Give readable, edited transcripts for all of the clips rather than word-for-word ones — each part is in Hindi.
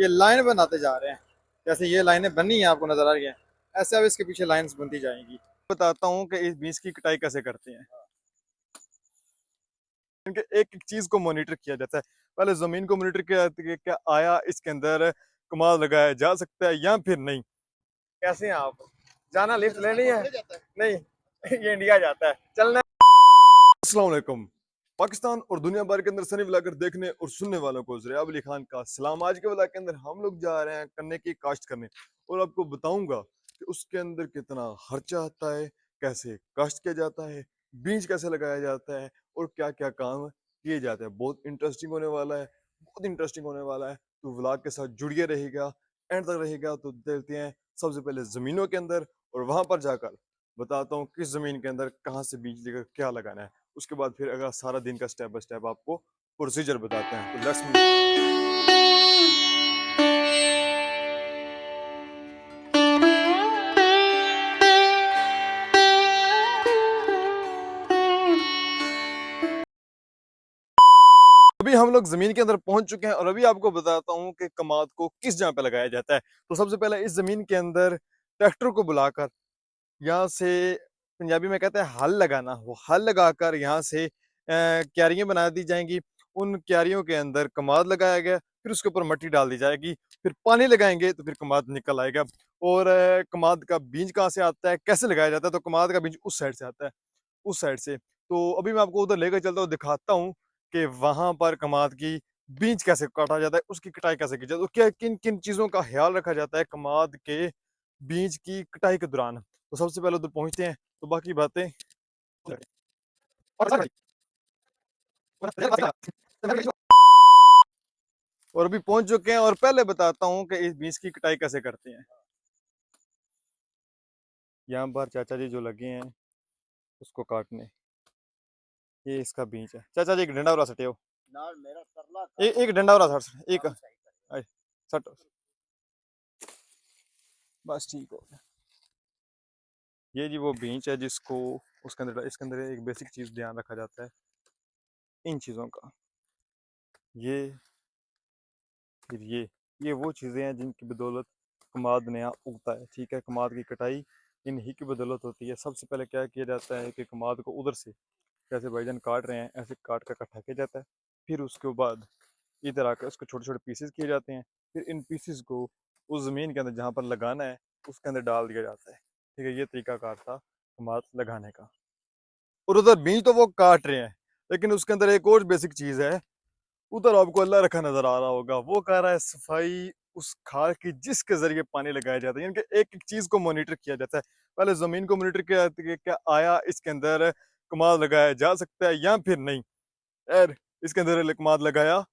ये लाइन बनाते जा रहे हैं। जैसे ये लाइनें बननी है आपको नजर आ रही है, ऐसे अब इसके पीछे लाइंस बनती जाएंगी। बताता हूँ कि इस बीज की कटाई कैसे करते हैं। क्योंकि एक एक चीज को मॉनिटर किया जाता है। पहले जमीन को मॉनिटर किया जाता है कि क्या आया इसके अंदर कमाल लगाया जा सकता है या फिर नहीं। कैसे हैं आप? जाना लिफ्ट लेनी है? नहीं, ये इंडिया जाता है, चलना। अस्सलाम वालेकुम। पाकिस्तान और दुनिया भर के अंदर सनी व्लॉगर देखने और सुनने वालों को ज़रिया अली खान का सलाम। आज के व्लॉग के अंदर हम लोग जा रहे हैं गन्ने की काश्त करने और आपको बताऊंगा कि उसके अंदर कितना खर्चा आता है, कैसे काश्त किया जाता है, बीज कैसे लगाया जाता है और क्या क्या काम किए जाते हैं। बहुत इंटरेस्टिंग होने वाला है, बहुत इंटरेस्टिंग होने वाला है। तो व्लॉग के साथ जुड़िए रहेगा, एंड तक रहेगा। तो देखते हैं सबसे पहले ज़मीनों के अंदर और वहां पर जाकर बताता हूँ किस ज़मीन के अंदर कहाँ से बीज लेकर क्या लगाना है। उसके बाद फिर अगर सारा दिन का स्टेप बाय स्टेप आपको प्रोसीजर बताते हैं। तो लेट्स अभी हम लोग जमीन के अंदर पहुंच चुके हैं और अभी आपको बताता हूं कि कमाद को किस जगह पे लगाया जाता है। तो सबसे पहले इस जमीन के अंदर ट्रैक्टर को बुलाकर यहाँ से, पंजाबी में कहते हैं हल लगाना, वो हल लगाकर यहाँ से क्यारियां बना दी जाएंगी। उन क्यारियों के अंदर कमाद लगाया गया, फिर उसके ऊपर मिट्टी डाल दी जाएगी, फिर पानी लगाएंगे तो फिर कमाद निकल आएगा। और कमाद का बीज कहाँ से आता है, कैसे लगाया जाता है? तो कमाद का बीज उस साइड से आता है, उस साइड से। तो अभी मैं आपको उधर लेकर चलता हूँ, दिखाता हूँ कि वहां पर कमाद की बीज कैसे काटा जाता है, उसकी कटाई कैसे की जाती है, तो क्या किन किन चीजों का ख्याल रखा जाता है कमाद के बीज की कटाई के दौरान। तो सबसे पहले उधर पहुंचते हैं, तो बाकी बातें। और अभी पहुंच चुके हैं और पहले बताता हूँ कि इस बीज की कटाई कैसे करते हैं। यहाँ पर चाचा जी जो लगे हैं उसको काटने, ये इसका बीज है। चाचा जी एक डंडा वाला सटे हो, एक डंडा वाला सट, एक सट, बस ठीक हो गया। ये जी वो बीज है जिसको उसके अंदर, इसके अंदर एक बेसिक चीज ध्यान रखा जाता है इन चीजों का। ये फिर ये वो चीजें हैं जिनकी बदौलत कमाद नया उगता है। ठीक है, कमाद की कटाई इन ही की बदौलत होती है। सबसे पहले क्या किया जाता है कि कमाद को उधर से, जैसे भाईजान काट रहे हैं, ऐसे काट कर इकट्ठा किया जाता है। फिर उसके बाद इधर आकर उसको छोटे छोटे पीसेस किए जाते हैं। फिर इन पीसेस को उस जमीन के अंदर जहाँ पर लगाना है उसके अंदर डाल दिया जाता है। ठीक है, ये तरीकाकार था कमाद लगाने का। और उधर बीज तो वो काट रहे हैं, लेकिन उसके अंदर एक और बेसिक चीज है। उधर आपको अल्लाह रखा नजर आ रहा होगा, वो कर रहा है सफाई उस खाल की जिसके जरिए पानी लगाया जाता है। यानी कि एक एक चीज को मॉनिटर किया जाता है। पहले जमीन को मॉनिटर किया जाता है कि क्या आया इसके अंदर कमाद लगाया जा सकता है या फिर नहीं। यार, इसके अंदर कमाद लगाया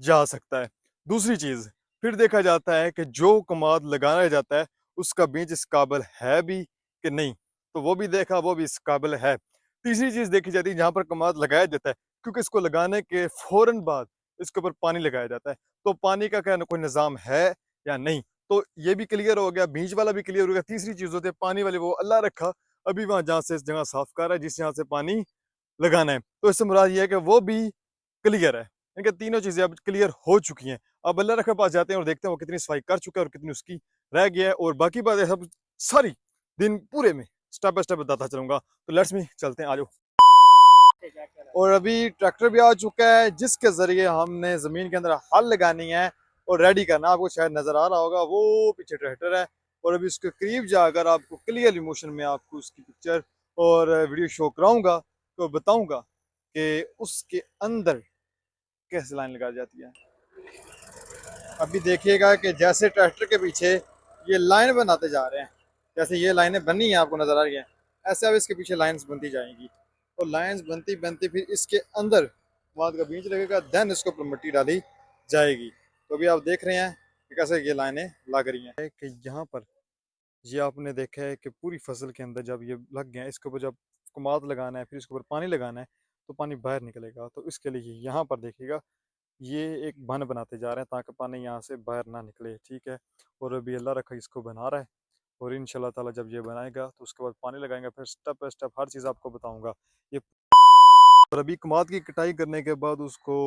जा सकता है। दूसरी चीज, फिर देखा जाता है कि जो कमाद लगाया जाता है उसका बीज इस काबिल है भी कि नहीं, तो वो भी देखा, वो भी इस काबिल है। तीसरी चीज देखी जाती है जहां पर कमाद लगाया जाता है, क्योंकि इसको लगाने के फौरन बाद इसके ऊपर पानी लगाया जाता है। तो पानी का क्या कोई निज़ाम है या नहीं, तो ये भी क्लियर हो गया, बीज वाला भी क्लियर हो गया। तीसरी चीज होती है पानी वाली, वो अल्लाह रखा अभी वहां जहां से इस जगह साफ कर रहा है जिस जहां से पानी लगाना है। तो इससे मुराद ये है कि वो भी क्लियर है। इनके तीनों चीजें अब क्लियर हो चुकी हैं। अब अल्लाह रखे पास जाते हैं और देखते हैं वो कितनी सफाई कर चुका है और कितनी उसकी रह गया है। और बाकी बातें सब सारी दिन पूरे में स्टेप बाय स्टेप बताता चलूंगा। तो लेट्स मी चलते हैं, आ जाओ। और अभी ट्रैक्टर भी आ चुका है जिसके जरिए हमने जमीन के अंदर हल लगानी है और रेडी करना। आपको शायद नजर आ रहा होगा वो पीछे ट्रैक्टर है। और अभी उसके करीब जाकर आपको क्लियर मोशन में आपको उसकी पिक्चर और वीडियो शो कराऊंगा, तो बताऊंगा कि उसके अंदर कैसे लाइन लगाई जाती है। अभी देखिएगा कि जैसे ट्रैक्टर के पीछे ये लाइन बनाते जा रहे हैं, जैसे ये लाइनें बननी है आपको नजर आ रही हैं, ऐसे अब इसके पीछे लाइंस बनती जाएंगी। और लाइंस बनती बनती फिर इसके अंदर बाद का बीज लगेगा, देन इसके ऊपर मिट्टी डाली जाएगी। तो अभी आप देख रहे हैं कि कैसे ये लाइनें लग रही हैं। कि यहाँ पर ये आपने देखा है कि पूरी फसल के अंदर जब ये लग गया, इसके ऊपर जब कमाद लगाना है फिर इसके ऊपर पानी लगाना है तो पानी बाहर निकलेगा। तो इसके लिए यहाँ पर देखिएगा ये एक बन बनाते जा रहे हैं ताकि पानी यहाँ से बाहर ना निकले। ठीक है, और अभी अल्लाह रखा इसको बना रहा है और इंशाल्लाह ताला जब ये बनाएगा तो उसके बाद पानी लगाएंगे, फिर स्टेप बाय स्टेप हर चीज़ आपको बताऊंगा ये। और अभी कमाद की कटाई करने के बाद उसको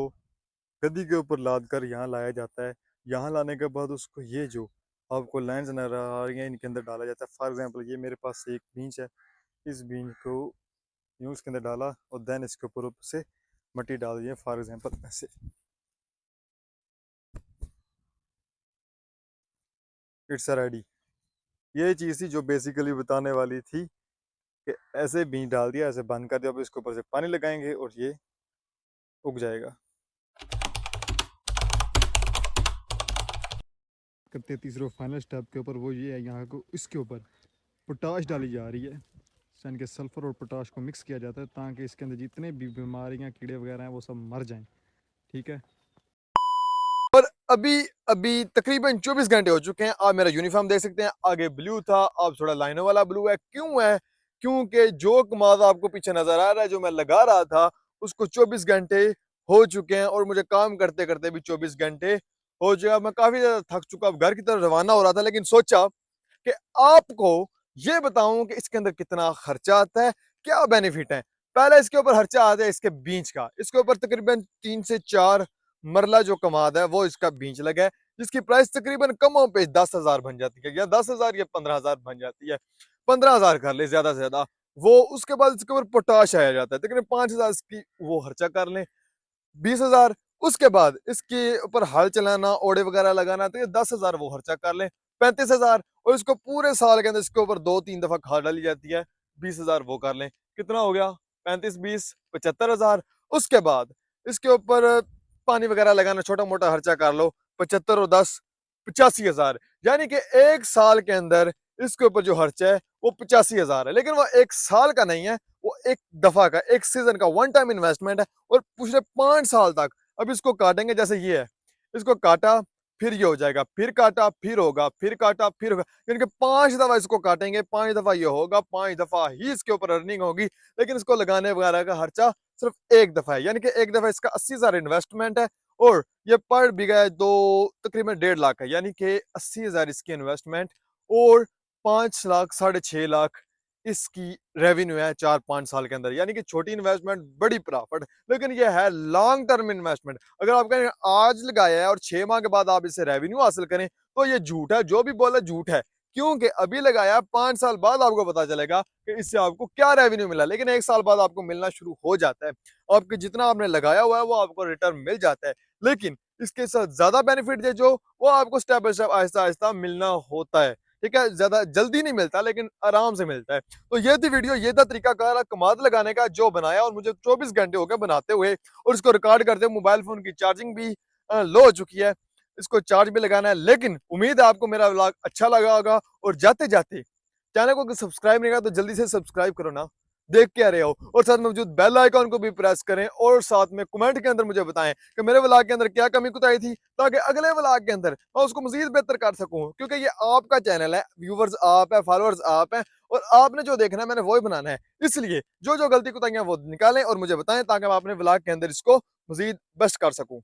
गद्दी के ऊपर लाद कर यहाँ लाया जाता है, यहाँ लाने के बाद उसको ये जो आपको लाइन्स नजर आ रही हैं इनके अंदर डाला जाता है। फॉर एग्जांपल ये मेरे पास एक बीज है, इस बीज को यूँ इसके अंदर डाला और देन इसके ऊपर से मिट्टी डाल दी, फॉर एग्जांपल ऐसे। It's ready. ये चीज़ थी जो बेसिकली बताने वाली थी कि ऐसे बीज डाल दिया, ऐसे बंद कर दिया, अब इसके ऊपर से पानी लगाएंगे और ये उग जाएगा। करते तीसरे फाइनल स्टेप के ऊपर, वो ये है यहाँ को इसके ऊपर पोटाश डाली जा रही है। यानी कि सल्फ़र और पोटाश को मिक्स किया जाता है ताकि इसके अंदर जितने भी बीमारियाँ कीड़े वगैरह हैं वो सब मर जाएं। ठीक है। और अभी अभी तकरीबन 24 घंटे हो चुके हैं। आप मेरा यूनिफॉर्म देख सकते हैं, आगे ब्लू था, अब थोड़ा लाइनों वाला ब्लू है। क्यों है? क्योंकि जो कमाद आपको पीछे नजर आ रहा है, जो मैं लगा रहा था, उसको 24 घंटे हो चुके हैं और मुझे काम करते करते भी 24 घंटे हो चुका। मैं काफी ज्यादा थक चुका, अब घर की तरफ रवाना हो रहा था, लेकिन सोचा कि आपको ये बताऊं कि इसके अंदर कितना खर्चा आता है, क्या बेनिफिट है। पहले इसके ऊपर खर्चा आता है इसके बीज का। इसके ऊपर तकरीबन 3 से 4 मरला जो कमाद है वो इसका बीज लगा है, जिसकी प्राइस तकरीबन कम पे 10,000 बन जाती है, या 10,000 या 15,000 बन जाती है। 15,000 कर ले ज्यादा से ज्यादा वो। उसके बाद इसके ऊपर पोटाश आया जाता है, तकरीबन 5,000 इसकी वो खर्चा कर लें, 20,000। उसके बाद इसके ऊपर हल चलाना, ओड़े वगैरह लगाना, तो ये 10,000 वो खर्चा कर ले, 35,000। और इसको पूरे साल के अंदर इसके ऊपर 2-3 दफा खाद डाली जाती है, 20,000 वो कर ले। कितना हो गया? 35, 20, 75,000। उसके बाद इसके ऊपर पानी वगैरह लगाना, छोटा मोटा खर्चा कर लो, 75 और 10, 85,000। यानी कि एक साल के अंदर इसके ऊपर जो खर्चा है वो 85,000 है। लेकिन वो एक साल का नहीं है, वो एक दफा का, एक सीजन का वन टाइम इन्वेस्टमेंट है। और पिछले 5 साल तक अब इसको काटेंगे, जैसे ये है, इसको काटा, फिर ये हो जाएगा, फिर काटा, फिर होगा, फिर काटा, फिर होगा। यानी कि 5 दफा इसको काटेंगे, 5 दफा ये होगा, 5 दफा ही इसके ऊपर अर्निंग होगी। लेकिन इसको लगाने वगैरह का खर्चा सिर्फ एक दफा है, यानी कि एक दफा इसका 80,000 इन्वेस्टमेंट है। और ये पर बीघा है दो, तकरीबन 1.5 लाख है, यानी कि 80,000 इसकी इन्वेस्टमेंट और 5 लाख 6.5 लाख इसकी रेवेन्यू है 4-5 साल के अंदर। यानी कि छोटी इन्वेस्टमेंट, बड़ी प्रॉफिट। लेकिन ये है लॉन्ग टर्म इन्वेस्टमेंट। अगर आप कहें आज लगाया है और 6 माह के बाद आप इससे रेवेन्यू हासिल करें, तो ये झूठ है, जो भी बोला झूठ है। क्योंकि अभी लगाया, 5 साल बाद आपको पता चलेगा कि इससे आपको क्या रेवेन्यू मिला। लेकिन 1 साल बाद आपको मिलना शुरू हो जाता है, आपके जितना आपने लगाया हुआ है वो आपको रिटर्न मिल जाता है। लेकिन इसके साथ ज्यादा बेनिफिट है जो, वो आपको step by step, Aahista Aahista मिलना होता है। ठीक है, ज्यादा जल्दी नहीं मिलता, लेकिन आराम से मिलता है। तो ये थी वीडियो, ये था तरीकाकार कमाद लगाने का जो बनाया, और मुझे 24 घंटे हो गए बनाते हुए, और इसको रिकॉर्ड करते हुए। मोबाइल फोन की चार्जिंग भी लो हो चुकी है, इसको चार्ज भी लगाना है। लेकिन उम्मीद है आपको मेरा व्लॉग अच्छा लगा होगा। और जाते जाते चैनल को सब्सक्राइब नहीं करा तो जल्दी से सब्सक्राइब करो ना, देख के आ रहे हो। और साथ में मौजूद बेल आइकॉन को भी प्रेस करें, और साथ में कमेंट के अंदर मुझे बताएं कि मेरे व्लॉग के अंदर क्या कमी कुताई थी, ताकि अगले व्लॉग के अंदर मैं उसको मजीद बेहतर कर सकूं। क्योंकि ये आपका चैनल है, व्यूवर्स आप है, फॉलोअर्स आप हैं, और आपने जो देखना है मैंने वही बनाना है। इसलिए जो जो गलती कुताइयां वो निकालें और मुझे बताएं, ताकि मैं अपने व्लॉग के अंदर इसको मजीद बेस्ट कर सकूं।